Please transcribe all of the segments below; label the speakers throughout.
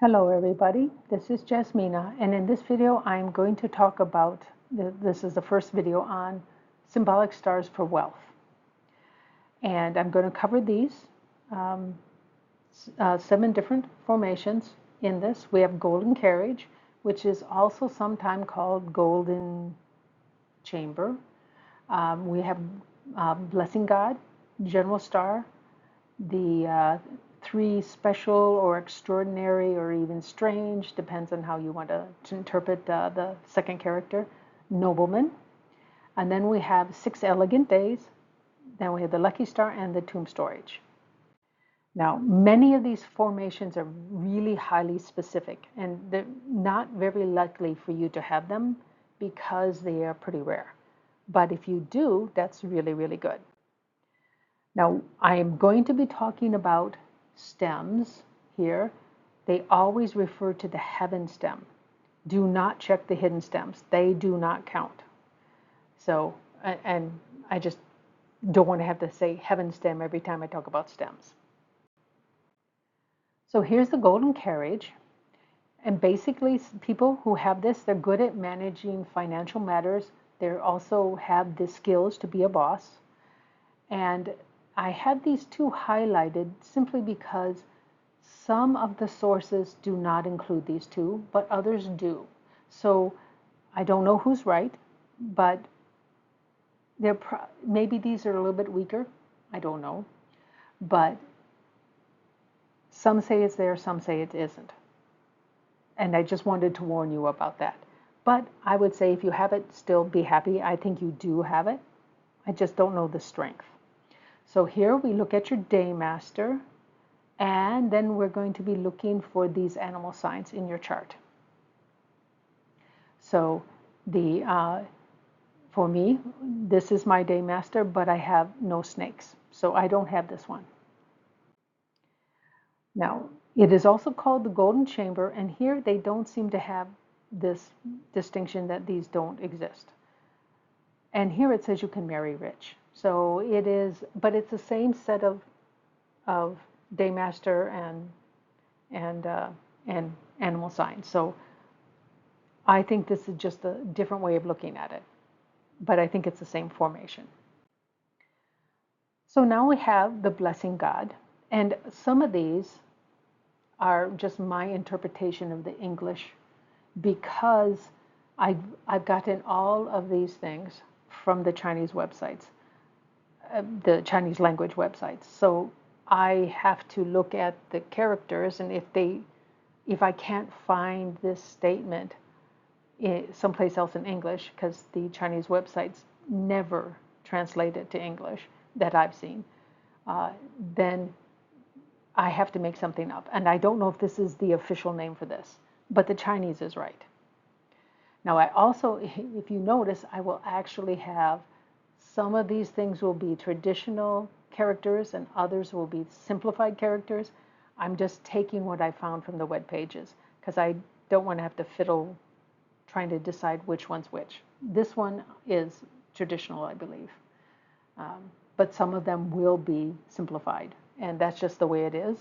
Speaker 1: Hello everybody, this is Jasmina, and in this video I'm going to talk about, this is the first video on symbolic stars for wealth. And I'm going to cover these um, 7 different formations in this. We have golden carriage, which is also sometimes called golden chamber. We have blessing God, general star, the 3 special or extraordinary or even strange, depends on how you want to interpret the second character, nobleman. And then we have 6 elegant days. Then we have the lucky star and the tomb storage. Now, many of these formations are really highly specific, and they're not very likely for you to have them because they are pretty rare. But if you do, that's really, really good. Now, I am going to be talking about stems here. They always refer to the heaven stem. Do not check the hidden stems. They do not count. So, and I just don't want to have to say heaven stem every time I talk about stems. So here's the golden carriage. And basically, people who have this, they're good at managing financial matters. They also have the skills to be a boss. And I have these 2 highlighted simply because some of the sources do not include these 2, but others do. So I don't know who's right, but maybe these are a little bit weaker. I don't know. But some say it's there, some say it isn't. And I just wanted to warn you about that. But I would say if you have it, still be happy. I think you do have it. I just don't know the strength. So here we look at your day master, and then we're going to be looking for these animal signs in your chart. So for me, this is my day master, but I have no snakes, so I don't have this one. Now, it is also called the golden chamber, and here they don't seem to have this distinction that these don't exist. And here it says you can marry rich. So it is, but it's the same set of daymaster and animal signs. So I think this is just a different way of looking at it, but I think it's the same formation. So now we have the blessing God, and some of these are just my interpretation of the English because I've gotten all of these things from the Chinese websites, the Chinese language websites. So I have to look at the characters, and if I can't find this statement someplace else in English, because the Chinese websites never translate it to English that I've seen, then I have to make something up. And I don't know if this is the official name for this, but the Chinese is right. Now I also, if you notice, I will actually have some of these things will be traditional characters and others will be simplified characters. I'm just taking what I found from the web pages because I don't want to have to fiddle trying to decide which one's which. This one is traditional, I believe. But some of them will be simplified, and that's just the way it is.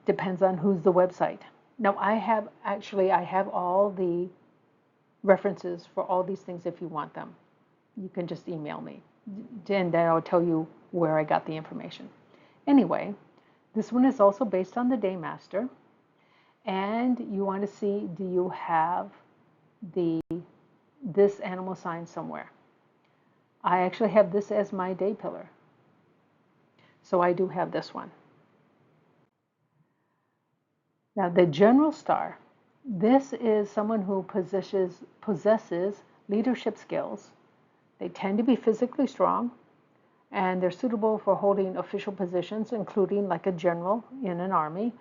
Speaker 1: Depends on who's the website. Now I have all the references for all these things if you want them. You can just email me, and then I'll tell you where I got the information. Anyway, this one is also based on the Daymaster, and you want to see, do you have this animal sign somewhere? I actually have this as my day pillar, so I do have this one. Now the general star, this is someone who possesses leadership skills. They tend to be physically strong, and they're suitable for holding official positions, including like a general in an army,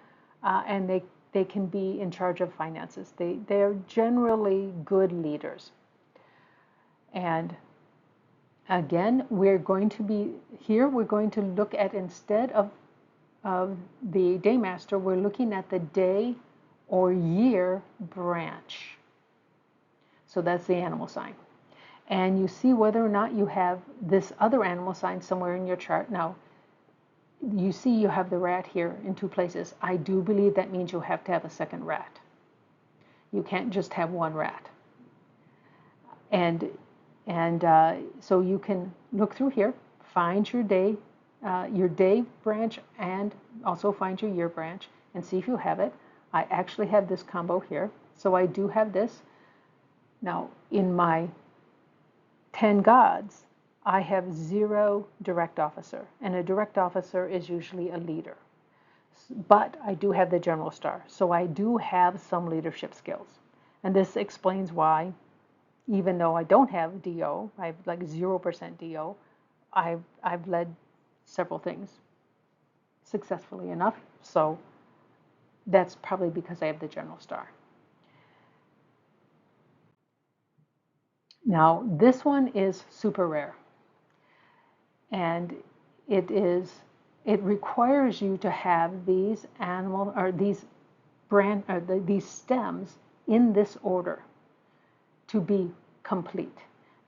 Speaker 1: and they can be in charge of finances. They're generally good leaders. And again, we're going to look at, instead of the Daymaster, we're looking at the day or year branch. So that's the animal sign. And you see whether or not you have this other animal sign somewhere in your chart. Now, you see you have the rat here in two places. I do believe that means you have to have a second rat. You can't just have one rat. And so you can look through here, find your day branch, and also find your year branch and see if you have it. I actually have this combo here, so I do have this. Now, in my 10 gods, I have 0 direct officer, and a direct officer is usually a leader. But I do have the general star, so I do have some leadership skills. And this explains why, even though I don't have DO, I have like 0% DO, I've led several things successfully enough. So that's probably because I have the general star. Now, this one is super rare. And it requires you to have these these stems in this order to be complete.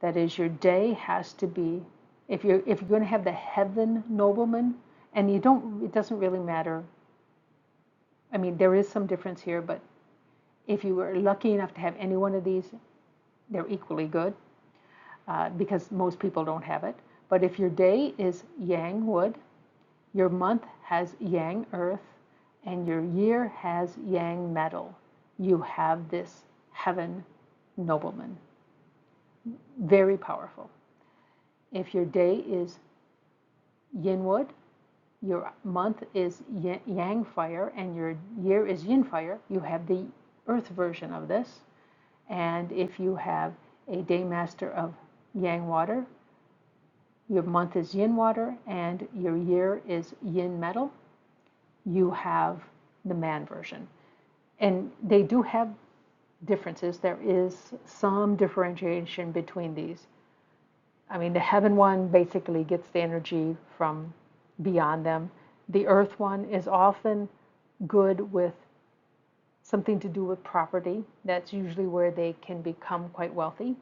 Speaker 1: That is, your day has to be, if you're going to have the heaven nobleman, and it doesn't really matter. I mean, there is some difference here, but if you were lucky enough to have any one of these, they're equally good, because most people don't have it. But if your day is yang wood, your month has yang earth, and your year has yang metal, you have this heaven nobleman. Very powerful. If your day is yin wood, your month is yang fire, and your year is yin fire, you have the earth version of this. And if you have a day master of yang water, your month is yin water, and your year is yin metal, you have the man version. And they do have differences. There is some differentiation between these. I mean, the heaven one basically gets the energy from beyond them. The earth one is often good with something to do with property. That's usually where they can become quite wealthy.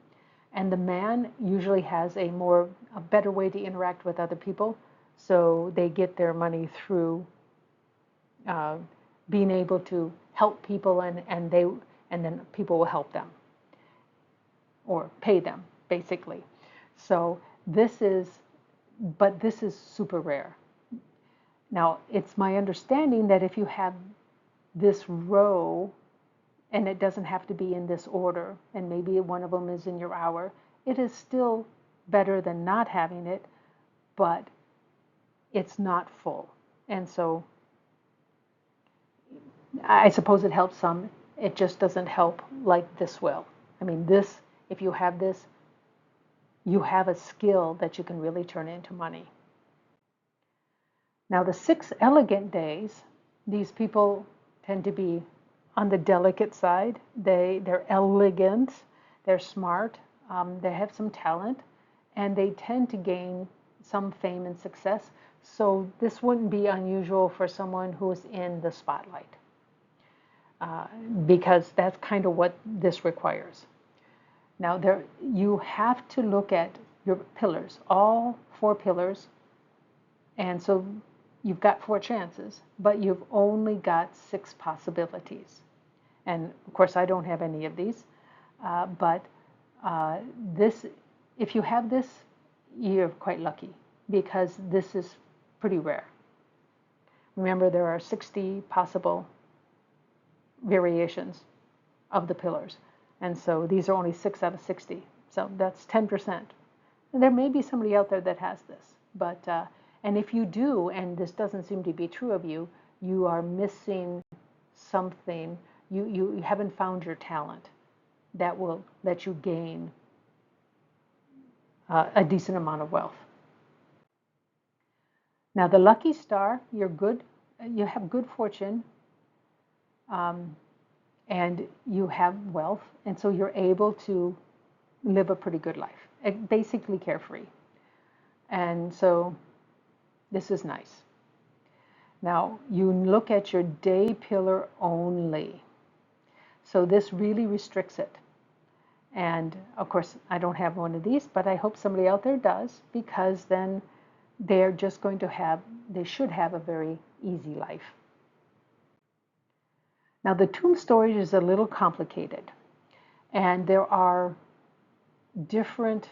Speaker 1: And the man usually has a better way to interact with other people, so they get their money through being able to help people, and then people will help them or pay them, basically. So this is super rare. Now, it's my understanding that if you have this row, and it doesn't have to be in this order, and maybe one of them is in your hour, it is still better than not having it, but it's not full. And so I suppose it helps some. It just doesn't help like this will. I mean, this, if you have this, you have a skill that you can really turn into money. Now, the 6 elegant days, these people tend to be on the delicate side. They're elegant, they're smart, they have some talent, and they tend to gain some fame and success. So this wouldn't be unusual for someone who's in the spotlight, because that's kind of what this requires. Now, you have to look at your pillars, all 4 pillars, and so you've got 4 chances, but you've only got 6 possibilities. And of course, I don't have any of these, but if you have this, you're quite lucky, because this is pretty rare. Remember, there are 60 possible variations of the pillars, and so these are only 6 out of 60, so that's 10%. And there may be somebody out there that has this, but and if you do, and this doesn't seem to be true of you, you are missing something. You haven't found your talent that will let you gain a decent amount of wealth. Now, the lucky star, you have good fortune, and you have wealth, and so you're able to live a pretty good life, basically carefree. And so this is nice. Now, you look at your day pillar only. So this really restricts it. And of course, I don't have one of these, but I hope somebody out there does, because then they're just going to have, they should have a very easy life. Now, the tomb storage is a little complicated, and there are different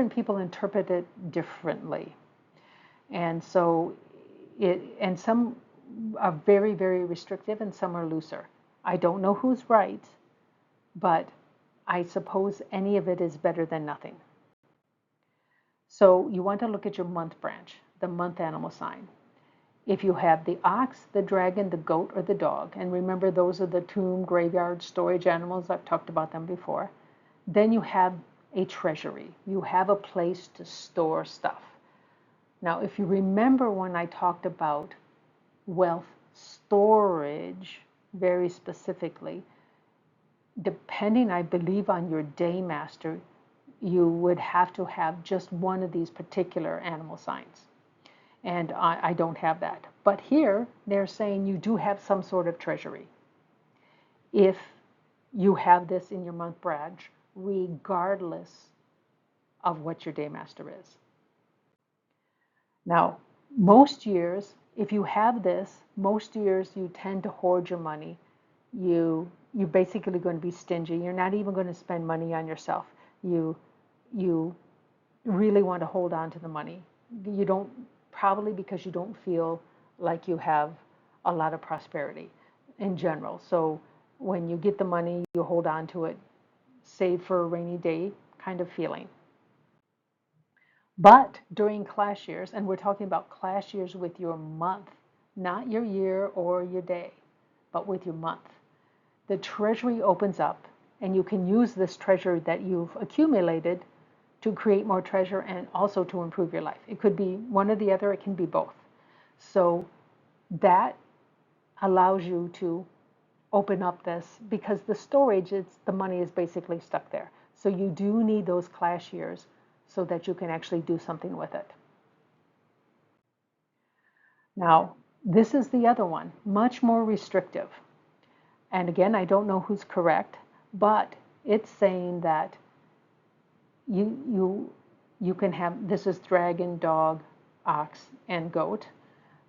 Speaker 1: people interpret it differently. And so and some are very, very restrictive and some are looser. I don't know who's right, but I suppose any of it is better than nothing. So you want to look at your month branch, the month animal sign. If you have the ox, the dragon, the goat, or the dog, and remember those are the tomb, graveyard, storage animals, I've talked about them before, then you have a treasury. You have a place to store stuff. Now, if you remember when I talked about wealth storage very specifically, depending, I believe, on your day master, you would have to have just one of these particular animal signs. And I don't have that. But here, they're saying you do have some sort of treasury if you have this in your month branch, regardless of what your day master is. Now, most years, if you have this, most years you tend to hoard your money. You're basically going to be stingy. You're not even going to spend money on yourself. You really want to hold on to the money. You don't, probably because you don't feel like you have a lot of prosperity in general. So when you get the money, you hold on to it, save for a rainy day kind of feeling. But during class years, and we're talking about class years with your month, not your year or your day, but with your month, the treasury opens up and you can use this treasure that you've accumulated to create more treasure and also to improve your life. It could be one or the other, it can be both. So that allows you to open up this, because the storage, the money is basically stuck there. So you do need those class years so that you can actually do something with it. Now, this is the other one, much more restrictive. And again, I don't know who's correct, but it's saying that you can have, this is dragon, dog, ox, and goat,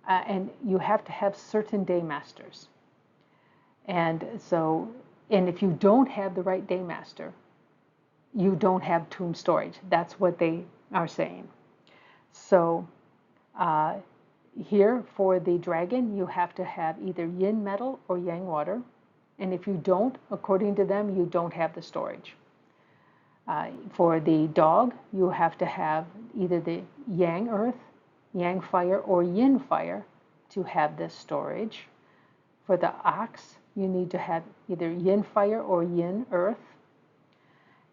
Speaker 1: and you have to have certain day masters. And so, and if you don't have the right day master, you don't have tomb storage. That's what they are saying. So here for the dragon, you have to have either yin metal or yang water. And if you don't, according to them, you don't have the storage. For the dog, you have to have either the yang earth, yang fire, or yin fire to have this storage. For the ox, you need to have either yin fire or yin earth,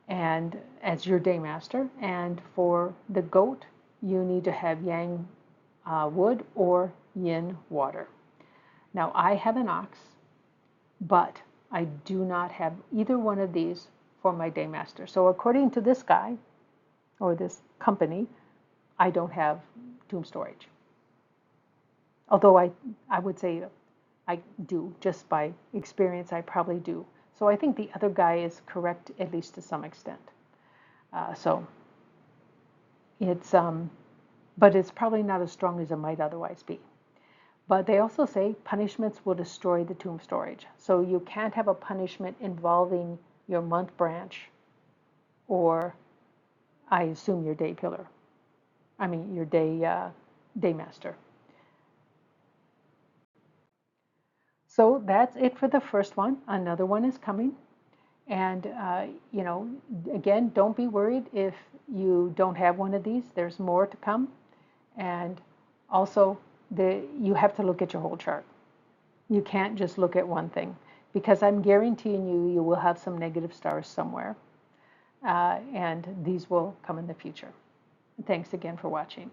Speaker 1: and as your day master. And for the goat, you need to have yang wood or yin water. Now, I have an ox, but I do not have either one of these for my day master. So according to this guy or this company, I don't have tomb storage. Although I would say I do, just by experience, I probably do. So I think the other guy is correct, at least to some extent. So it's, but it's probably not as strong as it might otherwise be. But they also say punishments will destroy the tomb storage. So you can't have a punishment involving your month branch or, I assume, your day pillar. I mean, your day master. So that's it for the first one. Another one is coming. And, again, don't be worried if you don't have one of these. There's more to come. And also, you have to look at your whole chart. You can't just look at one thing, because I'm guaranteeing you will have some negative stars somewhere. And these will come in the future. Thanks again for watching.